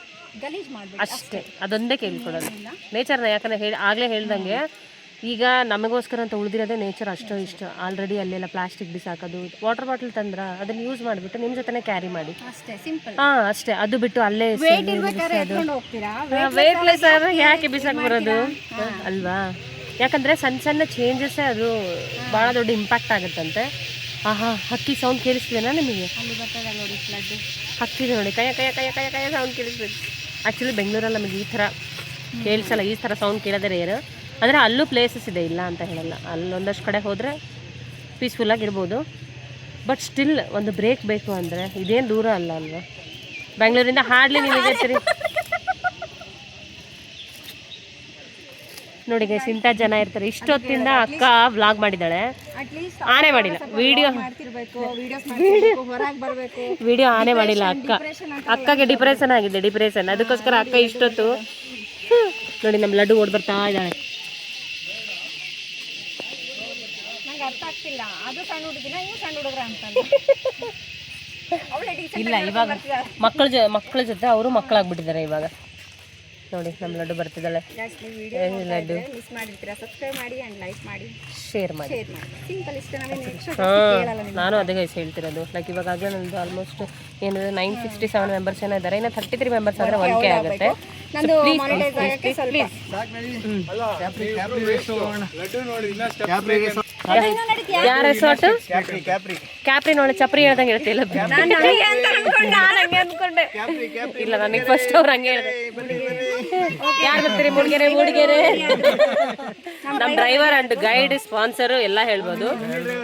ಗಲೀಜ್ ಮಾಡಬೇಕು ಅಷ್ಟೇ. ಅದೊಂದೇ ಕೇಳ್ಕೊಡೋದು ನೇಚರ್ನ. ಯಾಕಂದರೆ ಆಗಲೇ ಹೇಳ್ದಂಗೆ, ಈಗ ನಮಗೋಸ್ಕರ ಅಂತ ಉಳಿದಿರೋದೇ ನೇಚರ್. ಅಷ್ಟೋ ಇಷ್ಟ ಆಲ್ರೆಡಿ ಅಲ್ಲೆಲ್ಲ ಪ್ಲಾಸ್ಟಿಕ್ ಬಿಸಾಕೋದು. ವಾಟರ್ ಬಾಟಲ್ ತಂದ್ರೆ ಅದನ್ನು ಯೂಸ್ ಮಾಡಿಬಿಟ್ಟು ನಿಮ್ಮ ಜೊತೆನೇ ಕ್ಯಾರಿ ಮಾಡಿ, ಅಷ್ಟೇ, ಸಿಂಪಲ್. ಹಾಂ ಅಷ್ಟೇ. ಅದು ಬಿಟ್ಟು ಅಲ್ಲೇ ಹೋಗ್ತೀರಾ, ವೇಟ್ಲೆಸ್ ಯಾಕೆ ಬಿಸಾಕ್ ಬರೋದು ಅಲ್ವಾ? ಯಾಕಂದರೆ ಸಣ್ಣ ಸಣ್ಣ ಚೇಂಜಸ್ಸೇ ಅದು ಭಾಳ ದೊಡ್ಡ ಇಂಪ್ಯಾಕ್ಟ್ ಆಗುತ್ತಂತೆ. ಆಹಾ, ಹಕ್ಕಿ ಸೌಂಡ್ ಕೇಳಿಸ್ತೀನಾ ನಿಮಗೆ? ಅಲ್ಲಿ ಬರ್ತದೆ ನೋಡಿ ಲಡ್ಡು, ಹಕ್ಕಿದೆ ನೋಡಿ, ಕೈ ಸೌಂಡ್ ಕೇಳಿಸ್ಬೇಕು. ಆ್ಯಕ್ಚುಲಿ ಬೆಂಗಳೂರಲ್ಲಿ ನಮಗೆ ಈ ಥರ ಕೇಳಿಸಲ್ಲ, ಈ ಥರ ಸೌಂಡ್ ಕೇಳೋದೇ ರೇರು. ಅಂದರೆ ಅಲ್ಲೂ ಪ್ಲೇಸಸ್ ಇದೆ, ಇಲ್ಲ ಅಂತ ಹೇಳಲ್ಲ. ಅಲ್ಲೊಂದಷ್ಟು ಕಡೆ ಹೋದರೆ ಪೀಸ್ಫುಲ್ಲಾಗಿರ್ಬೋದು. ಬಟ್ ಸ್ಟಿಲ್ ಒಂದು ಬ್ರೇಕ್ ಬೇಕು ಅಂದರೆ ಇದೇನು ದೂರ ಅಲ್ಲ ಅಲ್ವಾ? ಬೆಂಗಳೂರಿಂದ ಹಾರ್ಡ್ಲಿ ನಿಮಗೆ ನೋಡಿ ಗೈಸ್, ಇಂಥ ಜನ ಇರ್ತಾರೆ. ಇಷ್ಟೊತ್ತಿಂದ ಅಕ್ಕ ವ್ಲಾಗ್ ಮಾಡಿದ್ದಾಳೆ, ಆನೆ ಮಾಡಿಲ್ಲ. ವಿಡಿಯೋ ಆನೆ ಮಾಡಿಲ್ಲ ಅಕ್ಕ. ಅಕ್ಕಗೆ ಡಿಪ್ರೆಷನ್ ಆಗಿದೆ, ಡಿಪ್ರೆಷನ್. ಅದಕ್ಕೋಸ್ಕರ ಅಕ್ಕ ಇಷ್ಟೊತ್ತು ನೋಡಿ ನಮ್ಮ ಲಡ್ಡು ಓಡ್ ಬರ್ತಾ ಇದ್ದಾಳೆ. ಅರ್ಥ ಆಗ್ತಿಲ್ಲ, ಅದು ಸಣ್ಣ ಹುಡುಗಿನ ನೀವು ಸಣ್ಣ ಹುಡುಗ್ರ ಅಂತ. ಇಲ್ಲ, ಇವಾಗ ಮಕ್ಕಳ ಜೊತೆ ಅವರು ಮಕ್ಕಳಾಗ್ಬಿಟ್ಟಿದ್ದಾರೆ ಇವಾಗ. ನೋಡಿ ನಮ್ಮ ಲಡ್ಡು ಬರ್ತಿದ್ದಾಳೆ. ಲಡ್ಡು ಮಿಸ್ ಮಾಡಿರ್ತೀರಾ, ಸಬ್ಸ್ಕ್ರೈಬ್ ಮಾಡಿ ಆ್ಯಂಡ್ ಲೈಕ್ ಮಾಡಿ, ಶೇರ್ ಮಾಡಿ. ಸಿಂಪಲ್ ಇಷ್ಟ. ನಾನು ಅದೇ ಗೈಸ್ ಹೇಳ್ತಿರೋದು. ಲೈಕ್ ಇವಾಗ ಆಗಲೇ ನಂದು ಆಲ್ಮೋಸ್ಟ್ ಏನು 967 ಮೆಂಬರ್ಸ್ ಏನೋ ಇದ್ದಾರೆ. ಇನ್ನು 33 ಮೆಂಬರ್ಸ್ ಆದರೆ 1K ಆಗುತ್ತೆ. ಯಾರ ರೆಸಾರ್ಟ್? ಕ್ಯಾಪ್ರಿ ನೋಡಿ, ಚಪ್ರಿ ಹೇಳ್ದಂಗೆ ಹೇಳ್ತಿಲ್ಲ. ಅನ್ಕೊಂಡೆ ಇಲ್ಲ, ನನಗೆ ಫಸ್ಟ್ ಅವ್ರು ಹಂಗೆ ಹೇಳಿದೆ. ಯಾರು ಬರ್ತೀರಿ? ಮೂಡಿಗೆರೆ. ನಮ್ಮ ಡ್ರೈವರ್ ಅಂಡ್ ಗೈಡ್ ಸ್ಪಾನ್ಸರು ಎಲ್ಲ ಹೇಳ್ಬೋದು,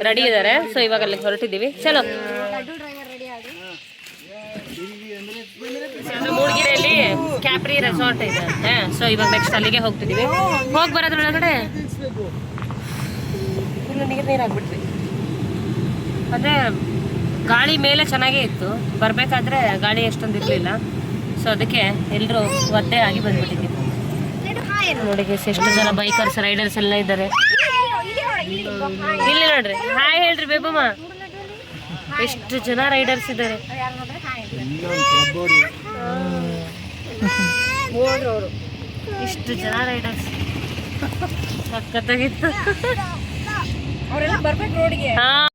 ರೆಡಿ ಇದ್ದಾರೆ. ಸೊ ಇವಾಗ ಅಲ್ಲಿ ಹೊರಟಿದ್ದೀವಿ. ಚಲೋ. ಮೂಡಿಗೆರೆಯಲ್ಲಿ ಕ್ಯಾಪ್ರಿ ರೆಸಾರ್ಟ್ ಇದೆ ಅಂತೆ. ಸೊ ಇವಾಗ ನೆಕ್ಸ್ಟ್ ಅಲ್ಲಿಗೆ ಹೋಗ್ತಿದ್ದೀವಿ. ಹೋಗಿ ಬರೋದ್ರೊಳಗಡೆ ಇಲ್ಲ ನೀರಾಗ್ಬಿಟ್ವಿ. ಅಂದರೆ ಗಾಳಿ ಮೇಲೆ ಚೆನ್ನಾಗೇ ಇತ್ತು, ಬರಬೇಕಾದ್ರೆ ಗಾಳಿ ಎಷ್ಟೊಂದು ಇರಲಿಲ್ಲ. ಸೊ ಅದಕ್ಕೆ ಎಲ್ಲರೂ ಒದ್ದೆ ಆಗಿ ಬಂದ್ಬಿಟ್ಟಿದ್ದೀವಿ. ನೋಡಿ ಎಷ್ಟು ಜನ ಬೈಕರ್ಸ್ ರೈಡರ್ಸ್ ಎಲ್ಲ ಇದ್ದಾರೆ. ಇಲ್ಲಿ ನೋಡ್ರಿ, ಹಾಯ್ ಹೇಳ್ರಿ ಬೇಬಮ್ಮ. ಎಷ್ಟು ಜನ ರೈಡರ್ಸ್ ಇದ್ದಾರೆ. ಹೋದ್ರು ಅವರು. ಇಷ್ಟು ಜನ ರೈಡರ್ಸ್ ಸಖತ್ತಾಗಿತ್ತು. ಅವರೆಲ್ಲ ಬರ್ಬೇಕು ರೋಡ್ಗೆ. ಹಾ